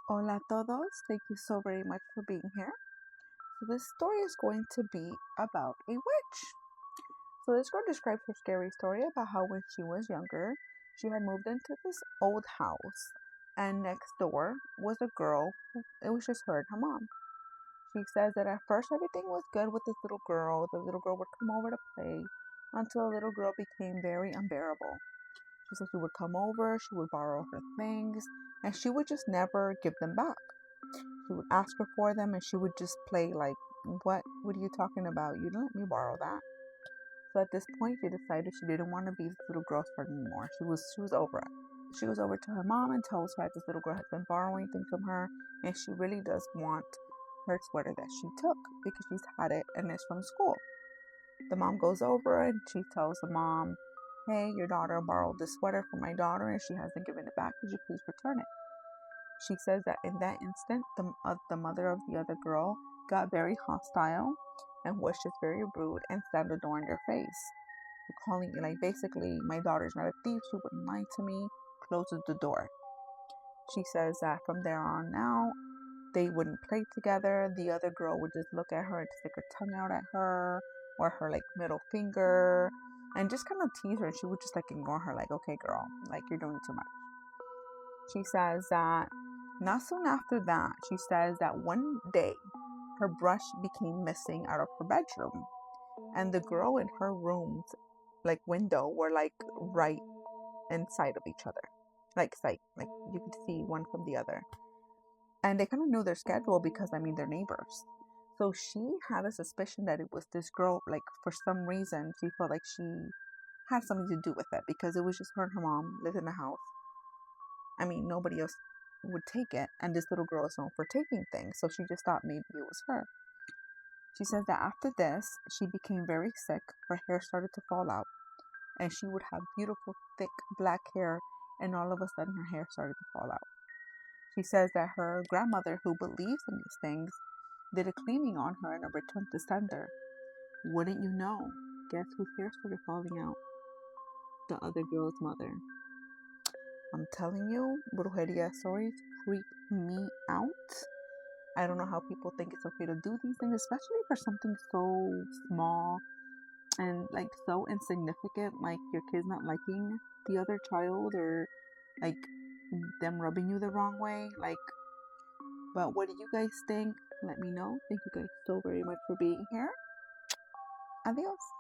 Hola a todos. Thank you so very much for being here. So this story is going to be about a witch. So this girl describes her scary story about how when she was younger, she had moved into this old house, and next door was a girl. It was just her and her mom. She says that at first everything was good with this little girl. The little girl would come over to play until the little girl became very unbearable. She said she would come over, she would borrow her things, and she would just never give them back. She would ask her for them and she would just play like, what are you talking about? You didn't let me borrow that. So at this point she decided she didn't want to be this little girl's friend anymore. She was over it. She goes over to her mom and tells her that this little girl has been borrowing things from her and she really does want her sweater that she took because she's had it and it's from school. The mom goes over and she tells the mom, hey, your daughter borrowed this sweater from my daughter and she hasn't given it back. Could you please return it? She says that in that instant, the mother of the other girl got very hostile and was just very rude and slammed the door in their face, calling me like basically, my daughter's not a thief. She wouldn't lie to me. Closes the door. She says that from there on now, they wouldn't play together. The other girl would just look at her and stick her tongue out at her or her like middle finger and just kind of tease her. And she would just like ignore her, like, okay, girl, like you're doing too much. She says that not soon after that, she says that one day her brush became missing out of her bedroom. And the girl in her room's like window were like right inside of each other. Like sight. Like you could see one from the other. And they kind of knew their schedule because they're neighbors. So she had a suspicion that it was this girl, like for some reason she felt like she had something to do with it because it was just her and her mom lived in the house. Nobody else would take it, and this little girl is known for taking things, so she just thought maybe it was her. She says that after this, she became very sick, her hair started to fall out, and she would have beautiful, thick, black hair, and all of a sudden her hair started to fall out. She says that her grandmother, who believes in these things, did a cleaning on her in a return to sender. Wouldn't you know? Guess whose hair started falling out? The other girl's mother. I'm telling you, brujeria stories creep me out. I don't know how people think it's okay to do these things, especially for something so small and like so insignificant, like your kid's not liking the other child or like them rubbing you the wrong way. But what do you guys think? Let me know. Thank you guys so very much for being here. Adios.